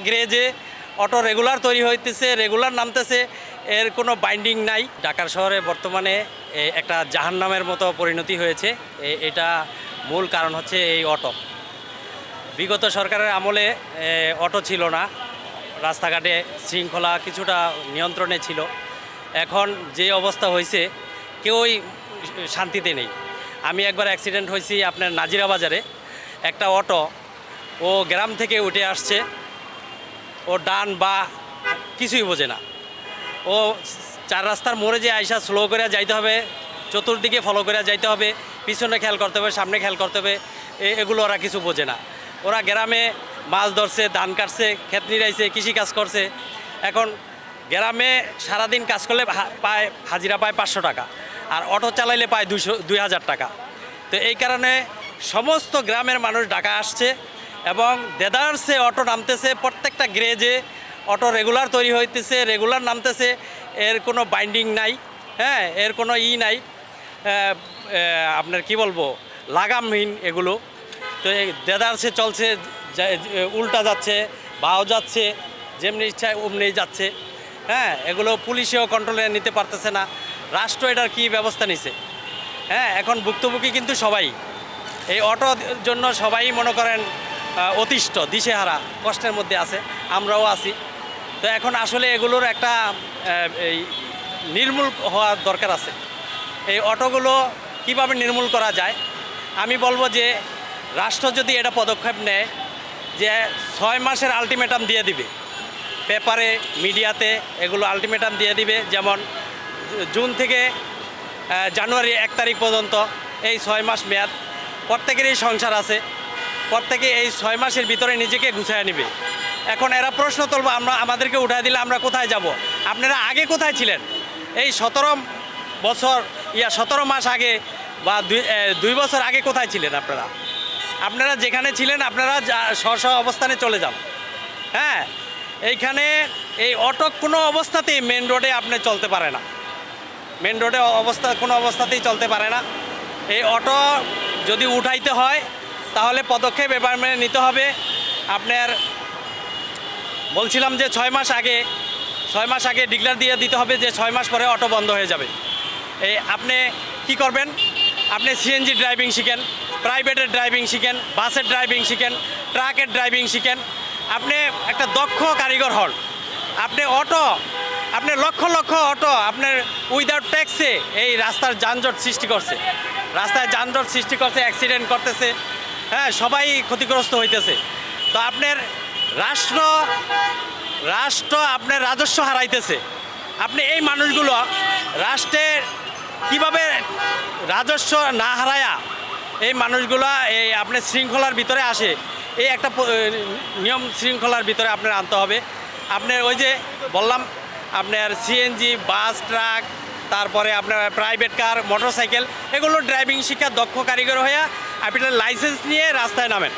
গ্রেজে auto regular তৈরি হইতেছে, regular নামতেছে, এর কোনো বাইন্ডিং নাই। ঢাকার শহরে বর্তমানে একটা জাহান্নামের মতো পরিণতি হয়েছে। এটা মূল কারণ হচ্ছে এই অটো। বিগত সরকারের আমলে অটো ছিল না, রাস্তাঘাটে শৃঙ্খলা কিছুটা নিয়ন্ত্রণে ছিল। এখন যে অবস্থা হয়েছে কেউই শান্তিতে নেই। আমি একবার অ্যাক্সিডেন্ট হয়েছি আপনার নাজিরা বাজারে। একটা অটো, ও গ্রাম থেকে উঠে আসছে, ও ডান বা কিছুই বোঝে না। ও চার রাস্তার মোড়ে যে আইসা স্লো করে যাইতে হবে, চতুর্দিকে ফলো করে যাইতে হবে, পিছনে খেয়াল করতে হবে, সামনে খেয়াল করতে হবে, এগুলো ওরা কিছু বোঝে না। ওরা গ্রামে মাছ ধরছে, ধান কাটছে, ক্ষেত নিড়াইছে, কৃষিকাজ করছে। এখন গ্রামে সারাদিন কাজ করলে হাজিরা পায় 500 টাকা, আর অটো চালাইলে পায় 2000 টাকা। তো এই কারণে সমস্ত গ্রামের মানুষ ঢাকা আসছে এবং দেদারসে অটো নামতেছে। প্রত্যেকটা গ্রেজে অটো রেগুলার তৈরি হইতেছে, রেগুলার নামতেছে, এর কোনো বাইন্ডিং নাই, হ্যাঁ, এর কোনো নাই, আপনার কি বলবো, লাগামহীন এগুলো। তো এই দেদারসে চলছে, উল্টা যাচ্ছে, বাও যাচ্ছে, যেমনি ইচ্ছা অমনি যাচ্ছে, হ্যাঁ। এগুলো পুলিশেও কন্ট্রোলে নিতে পারতেছে না। রাষ্ট্র এটার কী ব্যবস্থা নিছে, হ্যাঁ। এখন ভুক্তভোগী কিন্তু সবাই, এই অটোর জন্য সবাই মনে করেন অতিষ্ঠ, দিশেহারা, কষ্টের মধ্যে আছে, আমরাও আছি। তো এখন আসলে এগুলোর একটা এই নির্মূল হওয়ার দরকার আছে। এই অটোগুলো কিভাবে নির্মূল করা যায়, আমি বলবো যে রাষ্ট্র যদি এটা পদক্ষেপ নেয় যে 6 মাসের আলটিমেটাম দিয়ে দিবে, পেপারে মিডিয়াতে এগুলো আলটিমেটাম দিয়ে দিবে, যেমন জুন থেকে জানুয়ারি 1 তারিখ পর্যন্ত এই 6 মাস মেয়াদ। প্রত্যেকেরই সংসার আছে, প্রত্যেকে এই 6 মাসের ভিতরে নিজেকে গুছিয়ে নেবে। এখন এরা প্রশ্ন তুলবো, আমাদেরকে উঠায় দিলে আমরা কোথায় যাব? আপনারা আগে কোথায় ছিলেন? এই 17 মাস আগে বা 2 বছর আগে কোথায় ছিলেন আপনারা? আপনারা যেখানে ছিলেন আপনারা স্ব অবস্থানে চলে যান, হ্যাঁ। এইখানে এই অটো কোনো অবস্থাতেই মেন রোডে আপনি চলতে পারে না, মেন রোডে কোনো অবস্থাতেই চলতে পারে না। এই অটো যদি উঠাইতে হয় তাহলে পদক্ষেপ এবার মেনে নিতে হবে। আপনার বলছিলাম যে 6 মাস আগে ডিক্লেয়ার দিয়ে দিতে হবে যে 6 মাস পরে অটো বন্ধ হয়ে যাবে। এই আপনি কি করবেন? আপনি সিএনজি ড্রাইভিং শিখেন, প্রাইভেটের ড্রাইভিং শিখেন, বাসের ড্রাইভিং শিখেন, ট্রাকের ড্রাইভিং শিখেন। আপনি একটা দক্ষ কারিগর হন। আপনি লক্ষ লক্ষ অটো আপনার উইদাউট ট্যাক্সে এই রাস্তার যানজট সৃষ্টি করছে, অ্যাক্সিডেন্ট করতেছে, হ্যাঁ, সবাই ক্ষতিগ্রস্ত হইতেছে। তো আপনার রাষ্ট্র আপনার রাজস্ব হারাইতেছে। আপনি এই মানুষগুলো রাষ্ট্রের কিভাবে রাজস্ব না হারায়া এই মানুষগুলো এই আপনার শৃঙ্খলার ভিতরে আসে, এই একটা নিয়ম শৃঙ্খলার ভিতরে আপনার আনতে হবে। আপনার ওই যে বললাম, আপনার সিএনজি, বাস, ট্রাক, তারপরে আপনার প্রাইভেট কার, মোটরসাইকেল, এগুলো ড্রাইভিং শিক্ষা দক্ষ কারিগর হয়ে আপনার লাইসেন্স নিয়ে রাস্তায় নামেন।